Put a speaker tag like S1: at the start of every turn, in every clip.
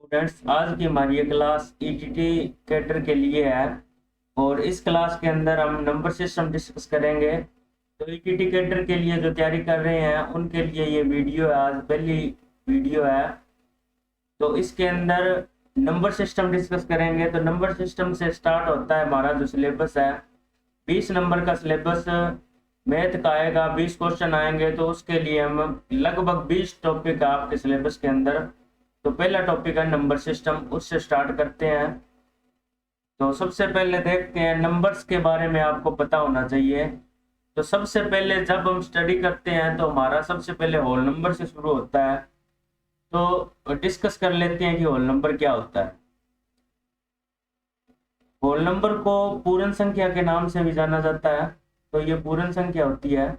S1: Students, आज की हमारी ये क्लास ईटीटी कैडर के लिए है और इस क्लास के अंदर हम नंबर सिस्टम डिस्कस करेंगे। तो ईटीटी कैडर के लिए जो तैयारी कर रहे हैं उनके लिए ये वीडियो है, आज पहली वीडियो है। तो इसके अंदर नंबर सिस्टम डिस्कस करेंगे। तो नंबर सिस्टम से स्टार्ट होता है हमारा जो सिलेबस है, 20 नंबर का सिलेबस मैथ का आएगा, 20 क्वेश्चन आएंगे। तो उसके लिए हम लगभग 20 टॉपिक है आपके सिलेबस के अंदर। तो पहला टॉपिक है नंबर सिस्टम, उससे स्टार्ट करते हैं। तो सबसे पहले देखते हैं नंबर्स के बारे में आपको पता होना चाहिए। तो सबसे पहले जब हम स्टडी करते हैं तो हमारा सबसे पहले होल नंबर से शुरू होता है। तो डिस्कस कर लेते हैं कि होल नंबर क्या होता है। होल नंबर को पूर्ण संख्या के नाम से भी जाना जाता है। तो ये पूर्ण संख्या होती है।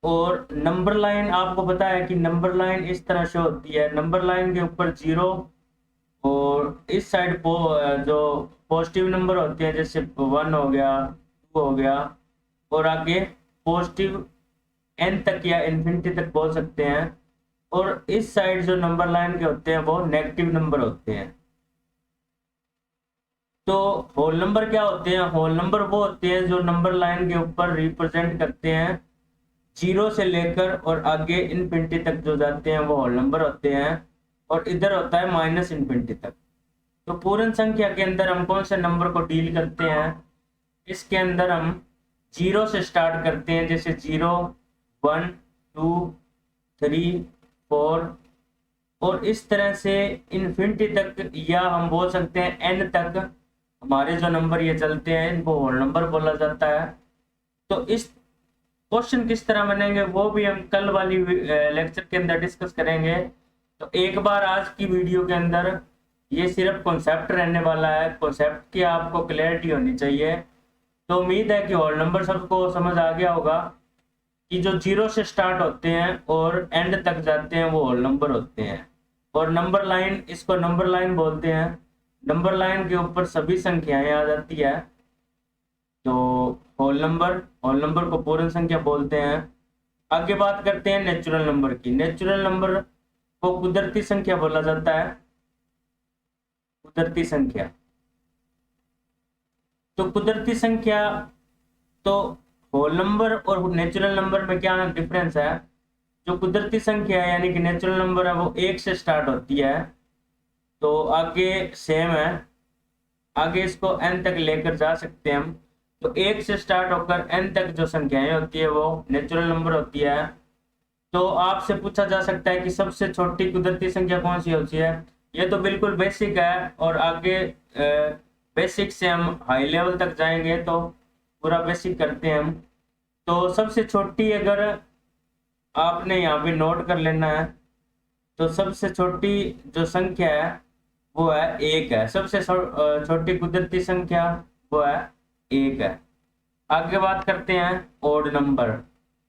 S1: और नंबर लाइन आपको पता है कि नंबर लाइन इस तरह से होती है। नंबर लाइन के ऊपर जीरो और इस साइड जो पॉजिटिव नंबर होते हैं, जैसे 1 हो गया, 2 हो गया, और आगे पॉजिटिव एन तक या इन्फिनिटी तक बोल सकते हैं। और इस साइड जो नंबर लाइन के होते हैं वो नेगेटिव नंबर होते हैं। तो होल नंबर क्या होते हैं? होल नंबर वो होते हैं जो नंबर लाइन के ऊपर रिप्रेजेंट करते हैं, जीरो से लेकर और आगे इन्फिनिटी तक जो जाते हैं वो होल नंबर होते हैं। और इधर होता है माइनस इन्फिनिटी तक। तो पूर्ण संख्या के अंदर हम कौन से नंबर को डील करते हैं? इसके अंदर हम जीरो से स्टार्ट करते हैं, जैसे 0, 1, 2, 3, 4, और इस तरह से इन्फिनिटी तक, या हम बोल सकते हैं एन तक हमारे जो नंबर ये चलते हैं इनको होल नंबर बोला जाता है। तो इस क्वेश्चन किस तरह बनेंगे वो भी हम कल वाली लेक्चर के अंदर डिस्कस करेंगे। तो एक बार आज की वीडियो के अंदर ये सिर्फ कॉन्सेप्ट रहने वाला है, कॉन्सेप्ट की आपको क्लैरिटी होनी चाहिए। तो उम्मीद है कि होल नंबर सबको समझ आ गया होगा कि जो जीरो से स्टार्ट होते हैं और एंड तक जाते हैं वो होल नंबर होते हैं। और नंबर लाइन, इसको नंबर लाइन बोलते हैं। नंबर लाइन के ऊपर सभी संख्याएं आ जाती है। तो होल नंबर को पूर्ण संख्या बोलते हैं। आगे बात करते हैं नेचुरल नंबर की। नेचुरल नंबर को कुदरती संख्या बोला जाता है, कुदरती संख्या। तो कुदरती संख्या, तो होल नंबर और नेचुरल नंबर में क्या डिफरेंस है? जो कुदरती संख्या है यानी कि नेचुरल नंबर है वो 1 से स्टार्ट होती है, तो आगे सेम है, आगे इसको n तक लेकर जा सकते हैं हम। तो 1 से स्टार्ट होकर n तक जो संख्याएं होती है वो नेचुरल नंबर होती है। तो आपसे पूछा जा सकता है कि सबसे छोटी कुदरती संख्या कौन सी होती है? ये तो बिल्कुल बेसिक है, और आगे बेसिक से हम हाई लेवल तक जाएंगे तो पूरा बेसिक करते हैं हम। तो सबसे छोटी, अगर आपने यहाँ पे नोट कर लेना है, तो सबसे छोटी जो संख्या है वो है 1 है। सबसे छोटी कुदरती संख्या वो है 1 है। आगे बात करते हैं ओड नंबर।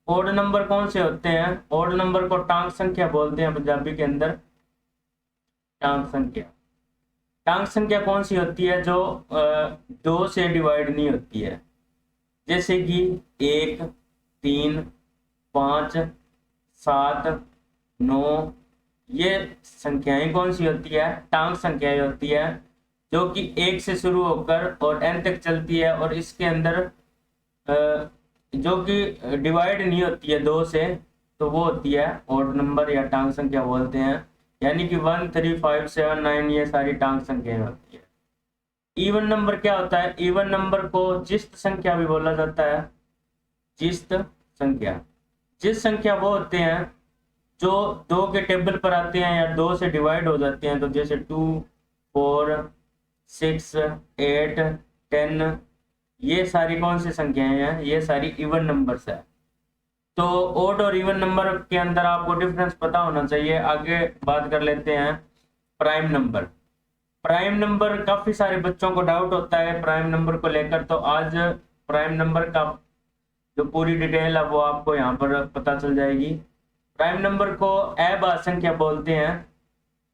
S1: ओड नंबर कौन से होते हैं? ओड नंबर को टांग संख्या बोलते हैं पंजाबी के अंदर, टांग संख्या। टांग संख्या कौन सी होती है? जो 2 से डिवाइड नहीं होती है, जैसे कि 1, 3, 5, 7, 9। ये संख्याएं कौन सी होती है? टांग संख्याएं होती है, जो कि 1 से शुरू होकर और n तक चलती है। और इसके अंदर जो कि डिवाइड नहीं होती है 2 से, तो वो होती है ओड नंबर या टांग संख्या बोलते हैं। यानी कि 1, 3, 5, 7, 9 ये सारी टांग संख्याएं होती है। इवन नंबर क्या होता है? इवन नंबर को जिस्त संख्या भी बोला जाता है, जिस्त संख्या। जिस्त संख्या वो होते हैं जो 2 के टेबल पर आते हैं या 2 से डिवाइड हो जाते हैं। तो जैसे 2, 4, 6, 8, 10, ये सारी कौन सी संख्याएं हैं? ये सारी इवन नंबर्स है। तो ओड और इवन नंबर के अंदर आपको डिफरेंस पता होना चाहिए। आगे बात कर लेते हैं प्राइम नंबर। प्राइम नंबर, काफी सारे बच्चों को डाउट होता है प्राइम नंबर को लेकर। तो आज प्राइम नंबर का जो पूरी डिटेल है वो आपको यहाँ पर पता चल जाएगी। प्राइम नंबर को अभाज्य संख्या बोलते हैं।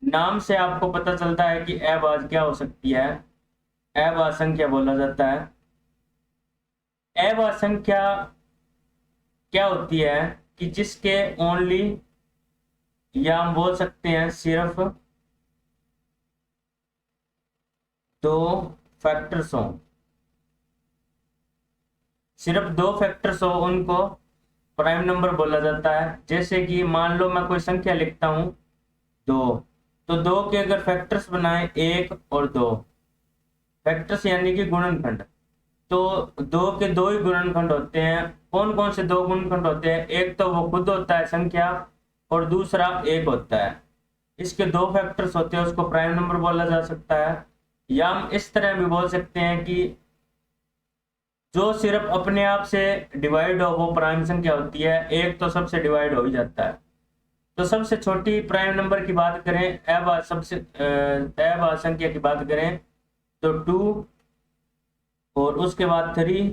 S1: नाम से आपको पता चलता है कि अभाज्य क्या हो सकती है, अभाज्य संख्या बोला जाता है। अभाज्य संख्या क्या होती है? कि जिसके ओनली या हम बोल सकते हैं सिर्फ दो फैक्टर्स हों, सिर्फ दो फैक्टर्स हो उनको प्राइम नंबर बोला जाता है। जैसे कि मान लो मैं कोई संख्या लिखता हूं दो, तो दो के अगर फैक्टर्स बनाए एक और दो, फैक्टर्स यानी कि गुणनखंड, तो दो के दो ही गुणनखंड होते हैं। कौन कौन से दो गुणनखंड होते हैं? एक तो वो खुद होता है संख्या, और दूसरा एक होता है। इसके दो फैक्टर्स होते हैं, उसको प्राइम नंबर बोला जा सकता है। या हम इस तरह भी बोल सकते हैं कि जो सिर्फ अपने आप से डिवाइड हो वो प्राइम संख्या होती है, एक तो सबसे डिवाइड हो ही जाता है। तो सबसे छोटी प्राइम नंबर की बात करें, अभाज्य संख्या की बात करें तो 2, और उसके बाद 3,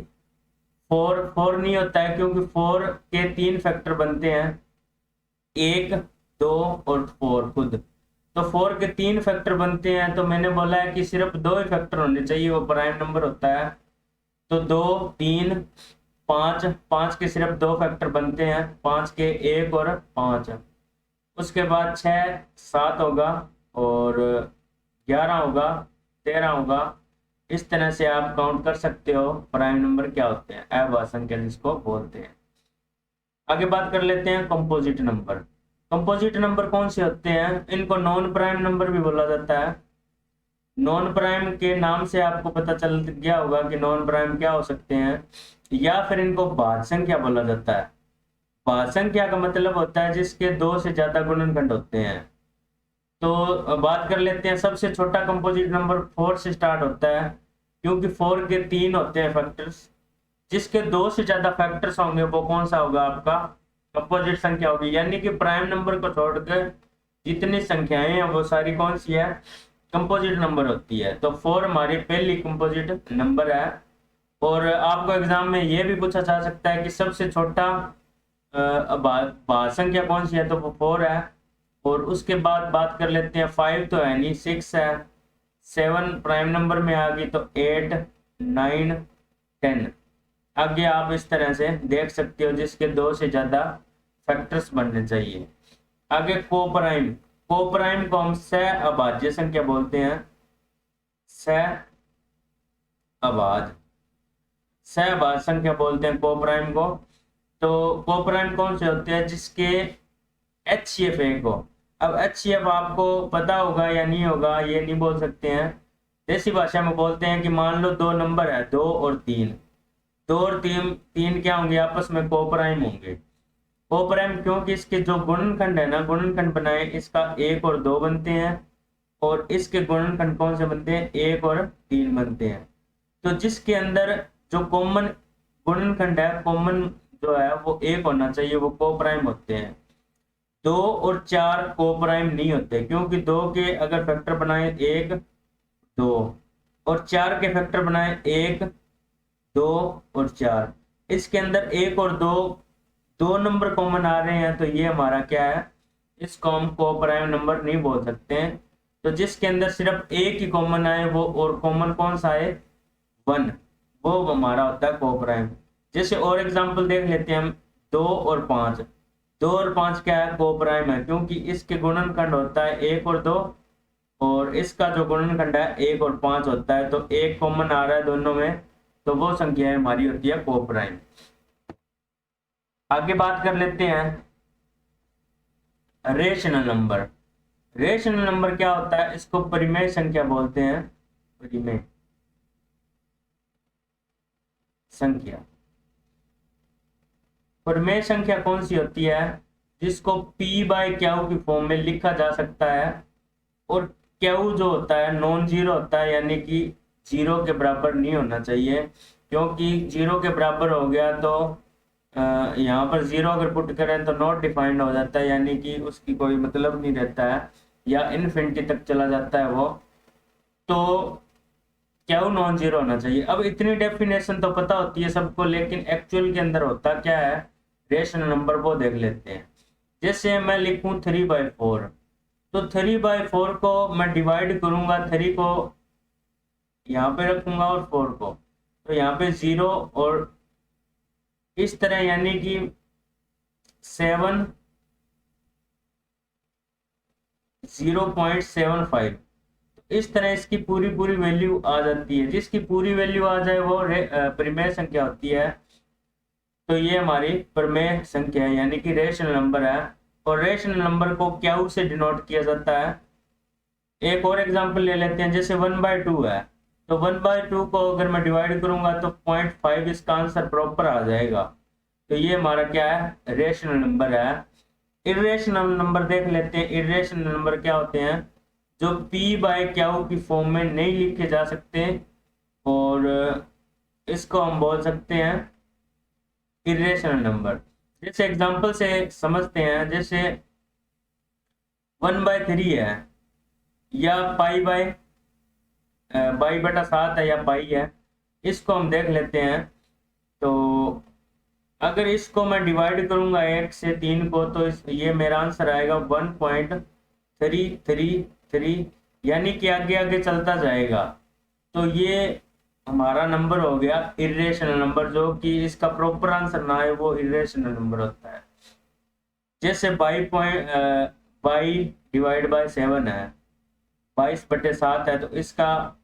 S1: 4। 4 नहीं होता है क्योंकि 4 के 3 फैक्टर बनते हैं, 1, 2 और 4 खुद। तो 4 के 3 फैक्टर बनते हैं, तो मैंने बोला है कि सिर्फ दो ही फैक्टर होने चाहिए, वो प्राइम नंबर होता है। तो 2, 3, 5, 5 के सिर्फ दो फैक्टर बनते हैं, 5 के 1 और 5। उसके बाद 6, 7 होगा, और 11 होगा, 13 होगा। इस तरह से आप काउंट कर सकते हो प्राइम नंबर क्या होते हैं, अभाज्य संख्या जिसको बोलते हैं। आगे बात कर लेते हैं कंपोजिट नंबर। कंपोजिट नंबर कौन से होते हैं? इनको नॉन प्राइम नंबर भी बोला जाता है। नॉन प्राइम के नाम से आपको पता चल गया होगा कि नॉन प्राइम क्या हो सकते हैं, या फिर इनको भाज्य संख्या बोला जाता है। भाज्य संख्या का मतलब होता है जिसके दो से ज्यादा गुणनखंड होते हैं। तो बात कर लेते हैं, सबसे छोटा कंपोजिट नंबर 4 से स्टार्ट होता है, क्योंकि 4 के 3 होते हैं फैक्टर्स। जिसके दो से ज्यादा फैक्टर्स होंगे वो कौन सा होगा? आपका कंपोजिट संख्या होगी। यानी कि प्राइम नंबर को छोड़कर जितनी संख्याएं हैं वो सारी कौन सी है? कंपोजिट नंबर होती है। तो 4 हमारी पहली कंपोजिट नंबर है। और आपको एग्जाम में ये भी पूछा जा सकता है कि सबसे छोटा भाज्य संख्या कौन सी है, तो वो 4 है। और उसके बाद बात कर लेते हैं, 5 तो है नहीं, 6 है। 7 प्राइम नंबर में आ गई, तो 8, 9, 10। आगे आप इस तरह से देख सकते हो जिसके दो से ज्यादा फैक्टर्स बनने चाहिए। आगे कोप्राइम। कोप्राइम को हम सह अभाज्य संख्या बोलते हैं, सह अभाज्य, सह अभाज्य संख्या बोलते हैं कोप्राइम को। तो कोप्राइम कौन से होते हैं? जिसके HCF एक हो। अब HCF आपको पता होगा या नहीं होगा ये नहीं बोल सकते हैं। देसी भाषा में बोलते हैं कि मान लो दो नंबर है, 2 और 3। 2 और 3 क्या होंगे? आपस में कोप्राइम होंगे। कोप्राइम क्योंकि इसके जो गुणनखंड है ना, गुणनखंड बनाए, इसका 1 और 2 बनते हैं, और इसके गुणनखंड कौन से बनते हैं? 1 और 3 बनते हैं। तो जिसके अंदर जो कॉमन गुणनखंड है, कॉमन जो है वो 1 होना चाहिए, वो कोप्राइम होते हैं। 2 और 4 कोप्राइम नहीं होते, क्योंकि 2 के अगर फैक्टर बनाए 1, 2, और 4 के फैक्टर बनाए 1, 2 और 4, इसके अंदर 1 और 2 नंबर कॉमन आ रहे हैं, तो ये हमारा क्या है? इसको हम कोप्राइम नंबर नहीं बोल सकते हैं। तो जिसके अंदर सिर्फ एक ही कॉमन आए वो, और कॉमन कौन सा है? 1, वो हमारा होता है कोप्राइम। जैसे और एग्जांपल देख लेते हैं हम, 2 और 5। 2 और 5 क्या है? कोप्राइम है, क्योंकि इसके गुणनखंड होता है 1 और 2, और इसका जो गुणनखंड है 1 और 5 होता है। तो एक कॉमन आ रहा है दोनों में, तो वो संख्या हमारी होती है कोप्राइम। आगे बात कर लेते हैं रेशनल नंबर। रेशनल नंबर क्या होता है? इसको परिमेय संख्या बोलते हैं, परिमेय संख्या। परिमेय संख्या कौन सी होती है? जिसको P/Q की फॉर्म में लिखा जा सकता है, और Q जो होता है नॉन जीरो होता है, यानी कि जीरो के बराबर नहीं होना चाहिए, क्योंकि जीरो के बराबर हो गया तो यहाँ पर जीरो अगर पुट करें तो नॉट डिफाइंड हो जाता है, यानी कि उसकी कोई मतलब नहीं रहता है, या इन्फिनिटी तक चला जाता है वो। तो Q नॉन जीरो होना चाहिए। अब इतनी डेफिनेशन तो पता होती है सबको, लेकिन एक्चुअल के अंदर होता क्या है रेशनल नंबर, वो देख लेते हैं। जैसे मैं लिखूं 3/4, तो 3/4 को मैं डिवाइड करूंगा, 3 को यहाँ पे रखूंगा और 4 को, तो यहाँ पे 0 और इस तरह, यानी कि 7 0.75। इस तरह इसकी पूरी पूरी वैल्यू आ जाती है। जिसकी पूरी वैल्यू आ जाए वो परिमेय संख्या होती है। तो ये हमारी परिमेय संख्या है, यानी कि रेशनल नंबर है। और रेशनल नंबर को क्यू से डिनोट किया जाता है। एक और एग्जांपल ले लेते हैं, जैसे 1/2 है, तो 1/2 को अगर मैं डिवाइड करूंगा तो 0.5 इसका आंसर प्रॉपर आ जाएगा। तो ये हमारा क्या है, रेशनल नंबर है। इरेशनल नंबर देख लेते हैं। इरेशनल नंबर क्या होते हैं, जो p/q की फॉर्म में नहीं लिखे जा सकते, और इसको हम बोल सकते हैं इरेशनल नंबर। जैसे एग्जांपल से समझते हैं, जैसे 1/3 है, या बाई/7 है, या पाई है। इसको हम देख लेते हैं। तो अगर इसको मैं डिवाइड करूंगा 1 से 3 को, तो ये मेरा आंसर आएगा 1.333, यानी कि आगे आगे चलता जाएगा। तो ये हमारा नंबर हो गया इरेशनल नंबर, जो कि इसका प्रॉपर आंसर ना है वो इरेशनल नंबर होता है। जैसे बाई/7 है, 22/7 है, तो इसका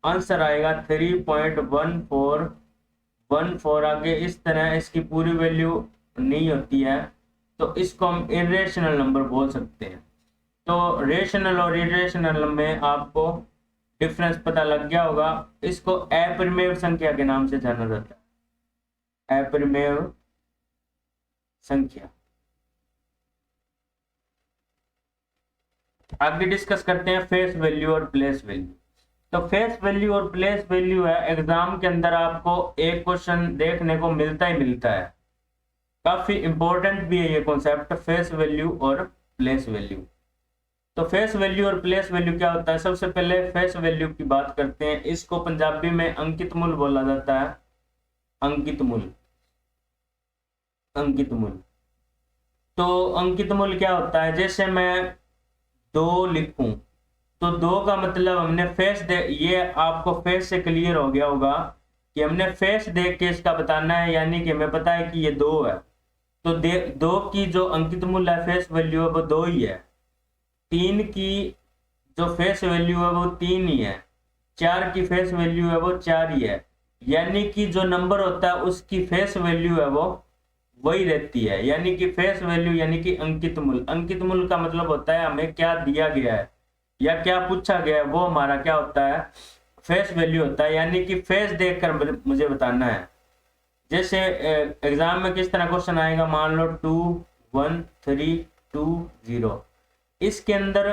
S1: आंसर आएगा 3.1414। आगे इस तरह इसकी पूरी वैल्यू नहीं होती है, तो इसको हम इरेशनल नंबर बोल सकते हैं। तो रेशनल और इरेशनल में आपको डिफरेंस पता लग गया होगा। इसको अपरिमेय संख्या के नाम से जाना जाता है, अपरिमेय संख्या। आगे डिस्कस करते हैं फेस वैल्यू और प्लेस वैल्यू। तो फेस वैल्यू और प्लेस वैल्यू है, एग्जाम के अंदर आपको एक क्वेश्चन देखने को मिलता ही मिलता है। काफी इंपॉर्टेंट भी है ये कॉन्सेप्ट, फेस वैल्यू और प्लेस वैल्यू। तो फेस वैल्यू और प्लेस वैल्यू क्या होता है, सबसे पहले फेस वैल्यू की बात करते हैं। इसको पंजाबी में अंकित मूल बोला जाता है, अंकित मूल, अंकित मूल। तो अंकित मूल क्या होता है, जैसे मैं 2 लिखूं, तो 2 का मतलब हमने फेस दे, ये आपको फेस से क्लियर हो गया होगा कि हमने फेस देख के इसका बताना है, यानी कि हमें पता है कि ये 2 है। तो 2 की जो अंकित मूल्य है, फेस वैल्यू है, वो 2 ही है। 3 की जो फेस वैल्यू है वो 3 ही है। 4 की फेस वैल्यू है वो 4 ही है। यानी कि जो नंबर होता है उसकी फेस वैल्यू है वो वही रहती है, यानी कि फेस वैल्यू यानी कि अंकित मूल्य। अंकित मूल्य का मतलब होता है हमें क्या दिया गया है या क्या पूछा गया है, वो हमारा क्या होता है, फेस वैल्यू होता है। यानी कि फेस देखकर मुझे बताना है। जैसे एग्जाम में किस तरह क्वेश्चन आएगा, मान लो 2 1 3 2 0, इसके अंदर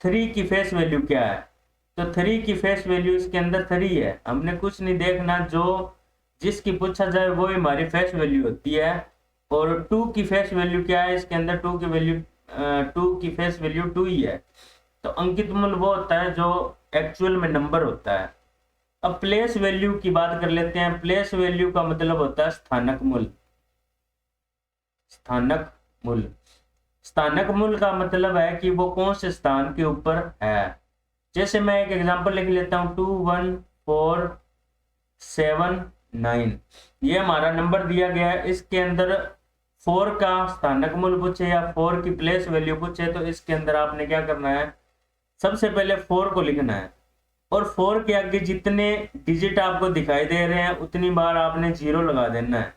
S1: 3 की फेस वैल्यू क्या है, तो 3 की फेस वैल्यू इसके अंदर 3 है। हमने कुछ नहीं देखना, जो जिसकी पूछा जाए वो हमारी फेस वैल्यू होती है। और 2 की फेस वैल्यू क्या है, इसके अंदर 2 की वैल्यू 2 की फेस वैल्यू 2 ही है। तो अंकित मूल्य वो होता है जो एक्चुअल में नंबर होता है। अब प्लेस वैल्यू की बात कर लेते हैं। प्लेस वैल्यू का मतलब होता है स्थानक मूल्य, स्थानक मूल्य। स्थानक मूल्य का मतलब है कि वो कौन से स्थान के ऊपर है। जैसे मैं एक एग्जांपल लिख लेता हूं, 21479, ये हमारा नंबर दिया गया है। इसके अंदर 4 का स्थानक मूल्य पूछे या 4 की प्लेस वैल्यू पूछे, तो इसके अंदर आपने क्या करना है, सबसे पहले 4 को लिखना है, और 4 के आगे जितने डिजिट आपको दिखाई दे रहे हैं उतनी बार आपने 0 लगा देना है।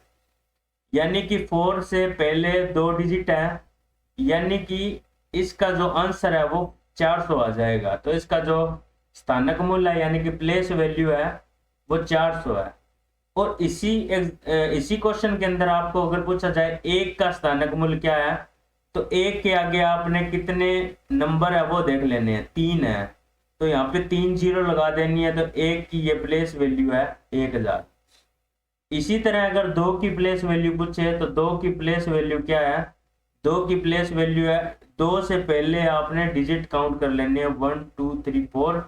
S1: यानी कि 4 से पहले 2 डिजिट है, यानी कि इसका जो आंसर है वो 400 आ जाएगा। तो इसका जो स्थानक मूल्य है यानी कि प्लेस वैल्यू है वो 400 है। और इसी क्वेश्चन के अंदर आपको अगर पूछा जाए 1 का स्थानक मूल्य क्या है, तो 1 के आगे आपने कितने नंबर है वो देख लेने हैं, 3 है, तो यहाँ पे 3 0 लगा देनी है। तो 1 की ये प्लेस वैल्यू है 1000। इसी तरह अगर 2 की प्लेस वैल्यू पूछे, तो 2 की प्लेस वैल्यू क्या है, 2 की प्लेस वैल्यू है, 2 से पहले आपने डिजिट काउंट कर लेने हैं 1 2 3 4,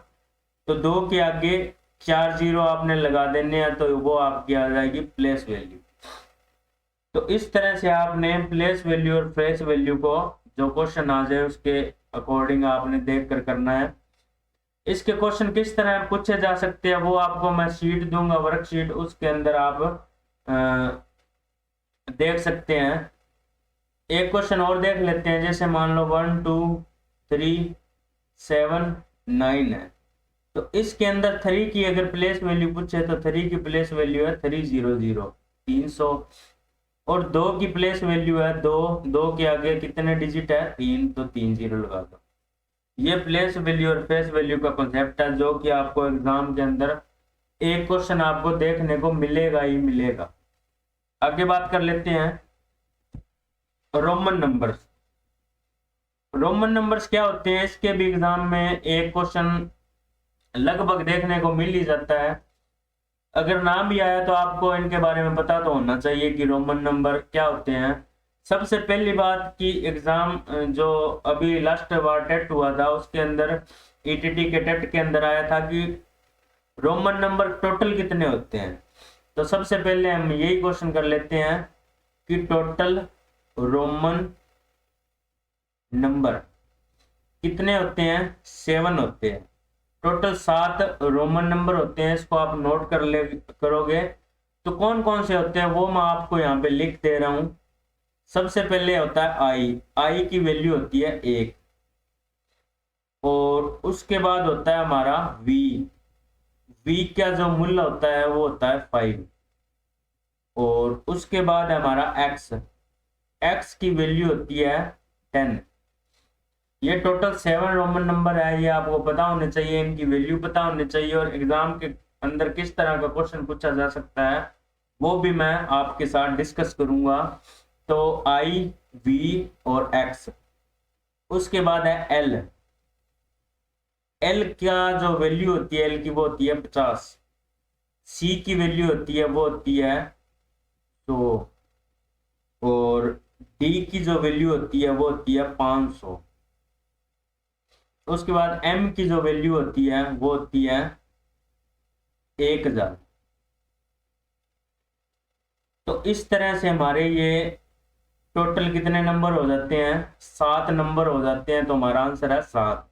S1: तो 2 के आगे 4 0 आपने लगा देने हैं, तो वो आपकी आ जाएगी प्लेस वैल्यू। तो इस तरह से आपने प्लेस वैल्यू और फेस वैल्यू को जो क्वेश्चन आ जाए उसके अकॉर्डिंग आपने देख कर करना है। इसके क्वेश्चन किस तरह पूछे जा सकते हैं वो आपको मैं शीट दूंगा, वर्कशीट, उसके अंदर आप देख सकते हैं। एक क्वेश्चन और देख लेते हैं। जैसे मान लो 1 2 379 है। तो इसके अंदर 3 की अगर प्लेस वैल्यू पूछे तो 3 की प्लेस वैल्यू है 300, 300। और 2 की प्लेस वैल्यू है 2, 2 के आगे कितने डिजिट है 3, तो 3 जीरो लगा दो। ये प्लेस वैल्यू और फेस वैल्यू का कॉन्सेप्ट है जो कि आपको एग्जाम के अंदर एक क्वेश्चन आपको देखने को मिलेगा ही मिलेगा। आगे बात कर लेते हैं रोमन नंबर्स। रोमन नंबर्स क्या होते हैं, इसके भी एग्जाम में एक क्वेश्चन लगभग देखने को मिल ही जाता है। अगर नाम भी आया तो आपको इनके बारे में पता तो होना चाहिए कि रोमन नंबर क्या होते हैं। सबसे पहली बात कि एग्जाम जो अभी लास्ट बार टेट हुआ था उसके अंदर ईटीटी के टेट के अंदर आया था कि रोमन नंबर टोटल कितने होते हैं। तो सबसे पहले हम यही क्वेश्चन कर लेते हैं कि टोटल रोमन नंबर कितने होते हैं, 7 होते हैं। टोटल 7 रोमन नंबर होते हैं। इसको आप नोट करोगे तो कौन कौन से होते हैं वो मैं आपको यहाँ पे लिख दे रहा हूं। सबसे पहले होता है आई की वैल्यू होती है 1, और उसके बाद होता है हमारा वी का जो मूल्य होता है वो होता है 5, और उसके बाद हमारा एक्स की वैल्यू होती है 10। ये टोटल 7 रोमन नंबर है, ये आपको पता होने चाहिए, इनकी वैल्यू पता होनी चाहिए, और एग्जाम के अंदर किस तरह का क्वेश्चन पूछा जा सकता है वो भी मैं आपके साथ डिस्कस करूंगा। तो आई, वी और एक्स। उसके बाद है एल का जो वैल्यू होती है एल की वो होती है 50। सी की वैल्यू होती है वो होती है 100, और डी की जो वैल्यू होती है वो होती है 500। उसके बाद एम की जो वैल्यू होती है वो होती है 1000। तो इस तरह से हमारे ये टोटल कितने नंबर हो जाते हैं, 7 नंबर हो जाते हैं। तो हमारा आंसर है 7।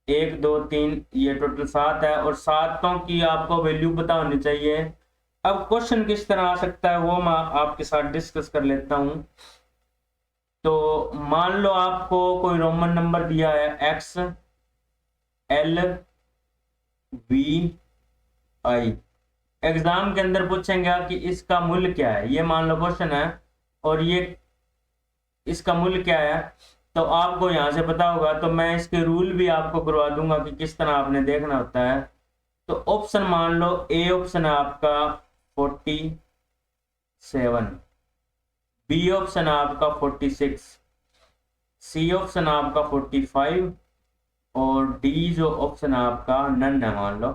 S1: 1 2 3 ये टोटल 7 है, और 7 की आपको वैल्यू पता होनी चाहिए। अब क्वेश्चन किस तरह आ सकता है वो मैं आपके साथ डिस्कस कर लेता हूं। तो मान लो आपको कोई रोमन नंबर दिया है X, L, V, I. Exam के अंदर पूछेंगे कि इसका मूल्य क्या है। ये मान लो क्वेश्चन है और ये इसका मूल्य क्या है, तो आपको यहां से पता होगा। तो मैं इसके रूल भी आपको करवा दूंगा कि किस तरह आपने देखना होता है। तो ऑप्शन मान लो ए ऑप्शन है आपका 47, बी ऑप्शन है आपका 46, सी ऑप्शन है आपका 45, और डी जो ऑप्शन है आपका नन है मान लो।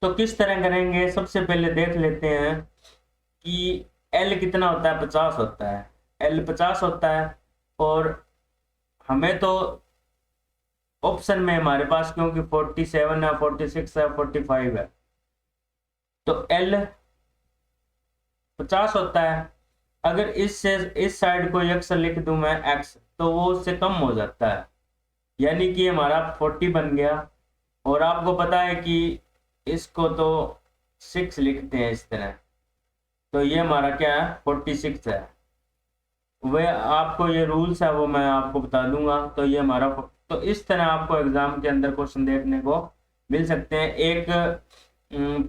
S1: तो किस तरह करेंगे, सबसे पहले देख लेते हैं कि एल कितना होता है, 50 होता है। एल 50 होता है, और हमें तो ऑप्शन में हमारे पास क्योंकि 47 है, 46 है, 45 है, तो एल 50 होता है। अगर इससे इस साइड को एक्स लिख दूं मैं एक्स, तो वो उससे कम हो जाता है, यानी कि हमारा 40 बन गया। और आपको पता है कि इसको तो 6 लिखते हैं इस तरह, तो ये हमारा क्या है 46 है। वह आपको ये रूल्स है वो मैं आपको बता दूंगा। तो ये हमारा, तो इस तरह आपको एग्जाम के अंदर क्वेश्चन देखने को मिल सकते हैं। एक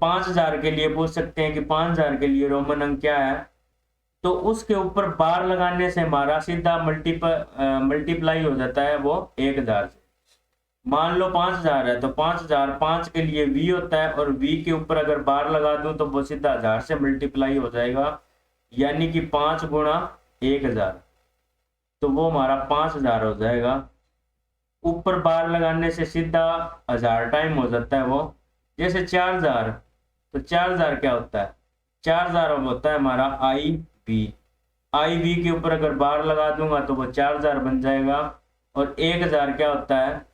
S1: 5000 के लिए पूछ सकते हैं कि 5000 के लिए रोमन अंक क्या है, तो उसके ऊपर बार लगाने से हमारा सीधा मल्टीप्लाई हो जाता है वो 1000 से। मान लो 5000 है, तो 5000 5 के लिए v होता है, और v के ऊपर अगर बार लगा दूं तो वो सीधा 1000 से मल्टीप्लाई हो जाएगा, यानी कि 5 गुणा 1000, तो वो हमारा 5000 हो जाएगा। ऊपर बार लगाने से सीधा 1000 टाइम हो जाता है वो। जैसे 4000, तो 4000 क्या होता है, 4000 होता है हमारा आई वी के ऊपर अगर बार लगा दूंगा तो वो 4000 बन जाएगा। और 1000 क्या होता है,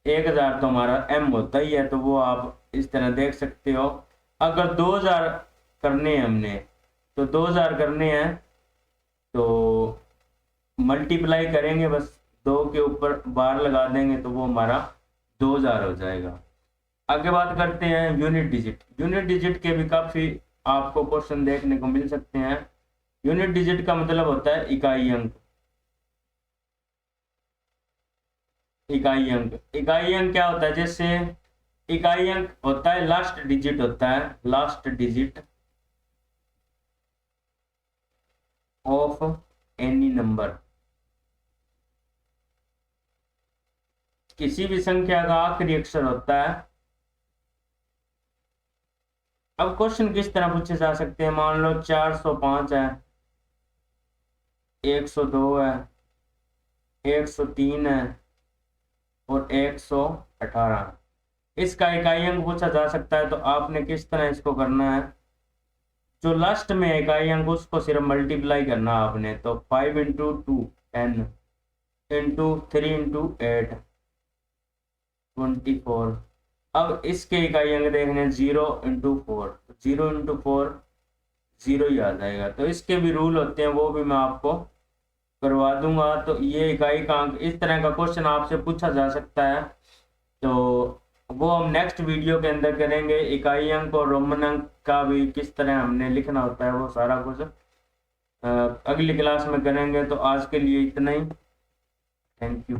S1: 1000 तो हमारा m होता ही है, तो वो आप इस तरह देख सकते हो। अगर 2000 करने हैं हमने, तो 2000 करने हैं तो मल्टीप्लाई करेंगे, बस 2 के ऊपर बार लगा देंगे तो वो हमारा 2000 हो जाएगा। आगे बात करते हैं यूनिट डिजिट। यूनिट डिजिट के भी काफी आपको क्वेश्चन देखने को मिल सकते हैं। यूनिट डिजिट का मतलब होता है इकाई अंक। इकाई अंक, इकाई अंक क्या होता है? जैसे इकाई अंक होता है लास्ट डिजिट, होता है last digit of any number, किसी भी संख्या का आखिरी अक्षर होता है। अब क्वेश्चन किस तरह पूछे जा सकते हैं? मान लो 405 है, 102 है, 103 है और 118, इसका इकाई अंक पूछा जा सकता है। तो आपने किस तरह इसको करना है? जो लास्ट में इकाई अंक उसको सिर्फ मल्टीप्लाई करना आपने। तो 5 इंटू 2 10 इंटू 3 इंटू 8 24। अब इसके इकाई अंक देखने 0 इंटू 4, 0 इंटू 4 0 ही आ जाएगा। तो इसके भी रूल होते हैं, वो भी मैं आपको करवा दूंगा। तो ये इकाई का अंक, इस तरह का क्वेश्चन आपसे पूछा जा सकता है। तो वो हम नेक्स्ट वीडियो के अंदर करेंगे। इकाई अंक और रोमन अंक का भी किस तरह हमने लिखना होता है, वो सारा कुछ अगली क्लास में करेंगे। तो आज के लिए इतना ही, थैंक यू।